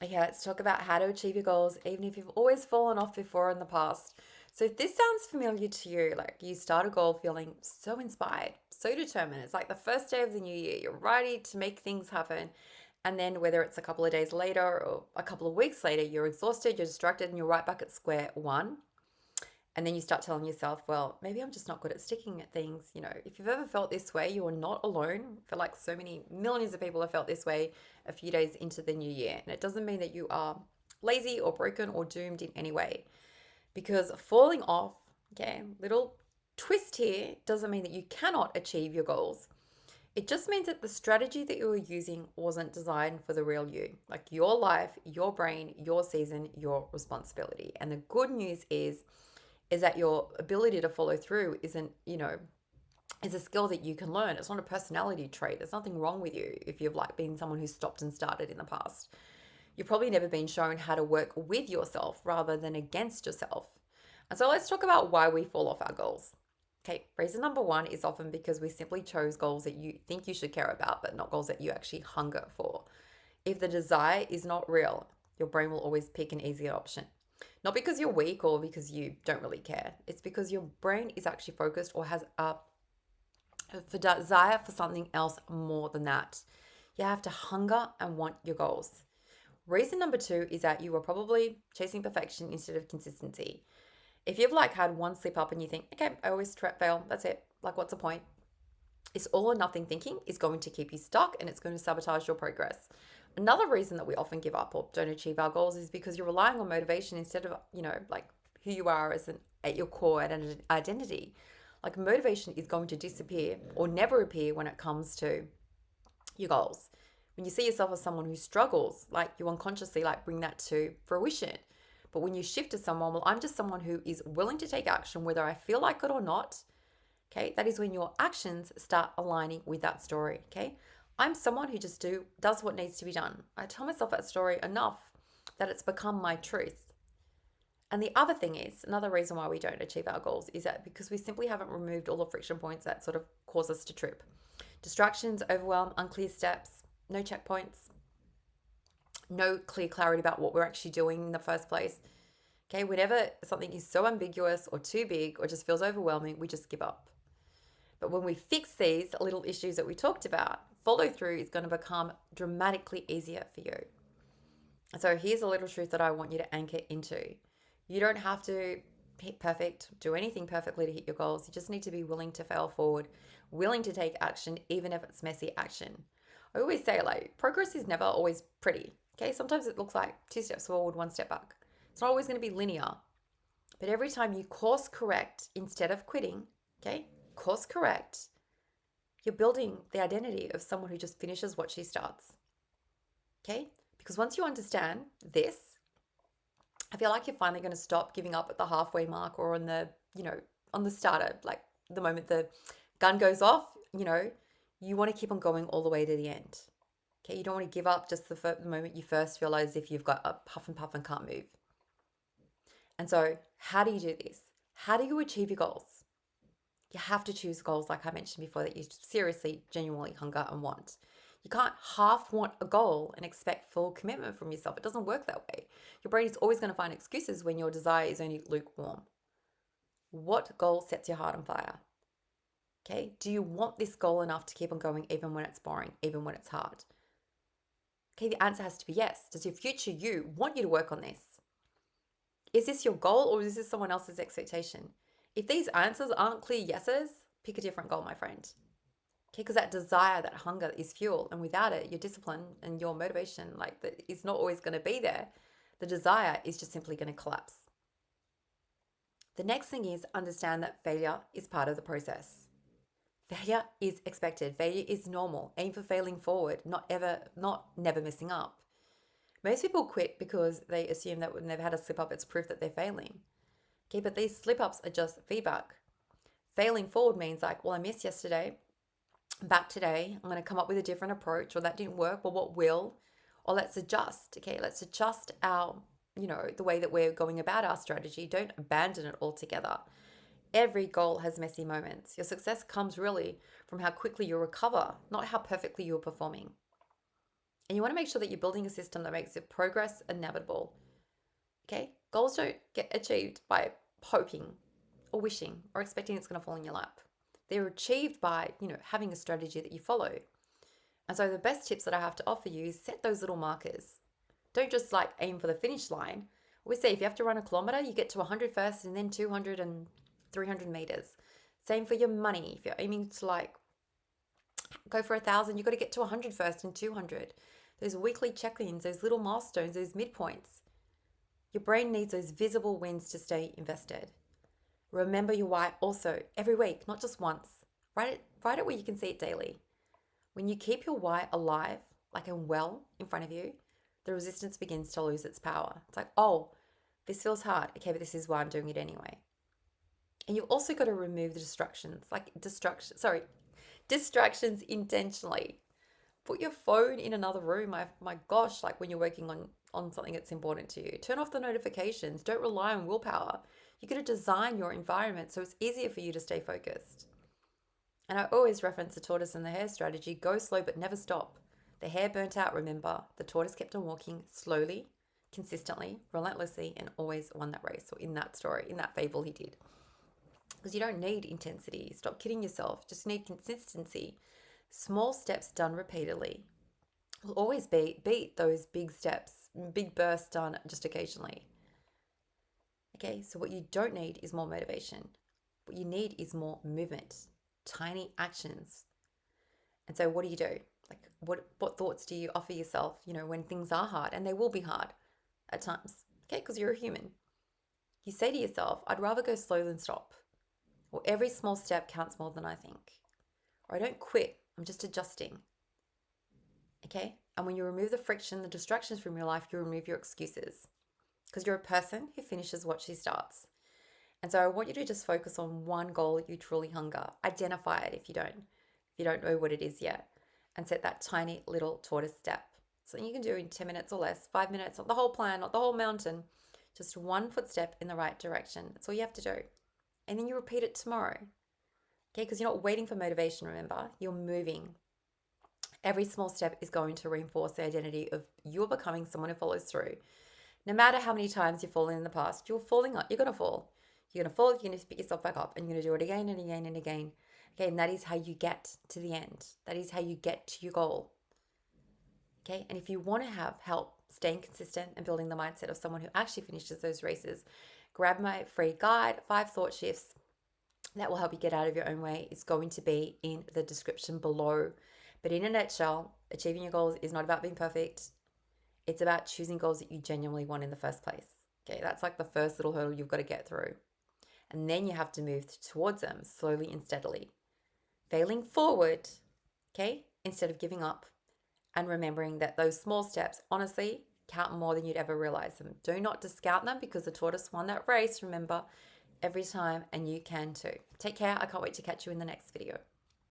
Okay, let's talk about how to achieve your goals, even if you've always fallen off before in the past. So, if this sounds familiar to you, like you start a goal feeling so inspired, so determined, it's like the first day of the new year, you're ready to make things happen. And then, whether it's a couple of days later or a couple of weeks later, you're exhausted, you're distracted, and you're right back at square one. And then you start telling yourself, well, maybe I'm just not good at sticking at things. If you've ever felt this way, you are not alone. I feel like so many millions of people have felt this way a few days into the new year. And it doesn't mean that you are lazy or broken or doomed in any way. Because falling off, okay, little twist here, doesn't mean that you cannot achieve your goals. It just means that the strategy that you were using wasn't designed for the real you, like your life, your brain, your season, your responsibility. And the good news is that your ability to follow through isn't, is a skill that you can learn. It's not a personality trait. There's nothing wrong with you if you've like been someone who stopped and started in the past. You've probably never been shown how to work with yourself rather than against yourself. And so let's talk about why we fall off our goals. Okay, reason number one is often because we simply chose goals that you think you should care about, but not goals that you actually hunger for. If the desire is not real, your brain will always pick an easier option. Not because you're weak or because you don't really care. It's because your brain is actually focused or has a desire for something else more than that. You have to hunger and want your goals. Reason number two is that you are probably chasing perfection instead of consistency. If you've like had one slip up and you think, okay, I always fail, that's it. Like, what's the point? It's all or nothing thinking is going to keep you stuck and it's going to sabotage your progress. Another reason that we often give up or don't achieve our goals is because you're relying on motivation instead of, like who you are as an at your core identity. Like motivation is going to disappear or never appear when it comes to your goals. When you see yourself as someone who struggles, like you unconsciously like bring that to fruition. But when you shift to someone, well, I'm just someone who is willing to take action whether I feel like it or not. Okay, that is when your actions start aligning with that story. Okay, I'm someone who just does what needs to be done. I tell myself that story enough that it's become my truth. And the other thing is, another reason why we don't achieve our goals is that because we simply haven't removed all the friction points that sort of cause us to trip. Distractions, overwhelm, unclear steps, no checkpoints, no clear clarity about what we're actually doing in the first place. Okay, whenever something is so ambiguous or too big or just feels overwhelming, we just give up. But when we fix these little issues that we talked about, follow through is going to become dramatically easier for you. So here's a little truth that I want you to anchor into. You don't have to hit perfect, do anything perfectly to hit your goals. You just need to be willing to fail forward, willing to take action, even if it's messy action. I always say, like, progress is never always pretty. Okay, sometimes it looks like two steps forward, one step back. It's not always going to be linear, but every time you course correct instead of quitting, okay, course correct, you're building the identity of someone who just finishes what she starts. Okay? Because once you understand this, I feel like you're finally going to stop giving up at the halfway mark or on the, on the starter, like the moment the gun goes off, you want to keep on going all the way to the end. Okay? You don't want to give up just the moment you first feel as if you've got a puff and puff and can't move. And so, how do you do this? How do you achieve your goals? You have to choose goals, like I mentioned before, that you seriously, genuinely hunger and want. You can't half want a goal and expect full commitment from yourself. It doesn't work that way. Your brain is always going to find excuses when your desire is only lukewarm. What goal sets your heart on fire? Okay, do you want this goal enough to keep on going even when it's boring, even when it's hard? Okay, the answer has to be yes. Does your future you want you to work on this? Is this your goal or is this someone else's expectation? If these answers aren't clear yeses, pick a different goal, my friend. Okay, because that desire, that hunger is fuel, and without it, your discipline and your motivation, like that, is not always going to be there. The desire is just simply going to collapse. The next thing is understand that failure is part of the process. Failure is expected. Failure is normal. Aim for failing forward, not never messing up. Most people quit because they assume that when they've had a slip up, it's proof that they're failing. Okay, but these slip ups are just feedback. Failing forward means like, well, I missed yesterday, back today. I'm going to come up with a different approach, or that didn't work. Well, what will? Or let's adjust. Okay, let's adjust our, the way that we're going about our strategy. Don't abandon it altogether. Every goal has messy moments. Your success comes really from how quickly you recover, not how perfectly you're performing. And you want to make sure that you're building a system that makes your progress inevitable. Okay? Goals don't get achieved by hoping or wishing or expecting it's going to fall in your lap. They're achieved by, having a strategy that you follow. And so the best tips that I have to offer you is set those little markers. Don't just like aim for the finish line. We say if you have to run a kilometer, you get to 100 first and then 200 and 300 meters. Same for your money. If you're aiming to like go for 1,000, you've got to get to 100 first and 200. Those weekly check-ins, those little milestones, those midpoints. Your brain needs those visible wins to stay invested. Remember your why also every week, not just once. Write it where you can see it daily. When you keep your why alive, like and well in front of you, the resistance begins to lose its power. It's like, oh, this feels hard. Okay, but this is why I'm doing it anyway. And you've also got to remove the distractions intentionally. Put your phone in another room. My gosh, like when you're working on something that's important to you. Turn off the notifications. Don't rely on willpower. You're going to design your environment so it's easier for you to stay focused. And I always reference the tortoise and the hare strategy. Go slow but never stop. The hare burnt out, remember. The tortoise kept on walking slowly, consistently, relentlessly, and always won that race. Or in that story, in that fable he did. Because you don't need intensity. Stop kidding yourself. Just need consistency. Small steps done repeatedly will always beat those big steps, big bursts done just occasionally. Okay, so what you don't need is more motivation. What you need is more movement, tiny actions. And so what do you do? Like what thoughts do you offer yourself, when things are hard? And they will be hard at times, okay, because you're a human. You say to yourself, I'd rather go slow than stop. Or every small step counts more than I think. Or I don't quit, I'm just adjusting. Okay? And when you remove the friction, the distractions from your life, you remove your excuses. Because you're a person who finishes what she starts. And so I want you to just focus on one goal you truly hunger. Identify it if you don't know what it is yet. And set that tiny little tortoise step. Something you can do in 10 minutes or less, 5 minutes, not the whole plan, not the whole mountain. Just one footstep in the right direction. That's all you have to do. And then you repeat it tomorrow. Okay, because you're not waiting for motivation, remember? You're moving. Every small step is going to reinforce the identity of you're becoming someone who follows through. No matter how many times you've fallen in the past, you're going to fall. You're going to pick yourself back up and you're going to do it again and again and again. Okay, and that is how you get to the end. That is how you get to your goal. Okay, and if you want to have help staying consistent and building the mindset of someone who actually finishes those races, grab my free guide, 5 thought shifts that will help you get out of your own way. It's going to be in the description below. But in a nutshell, achieving your goals is not about being perfect. It's about choosing goals that you genuinely want in the first place. Okay, that's like the first little hurdle you've got to get through. And then you have to move towards them slowly and steadily. Failing forward, okay, instead of giving up. And remembering that those small steps, honestly, count more than you'd ever realize them. Do not discount them because the tortoise won that race, remember, every time, and you can too. Take care. I can't wait to catch you in the next video.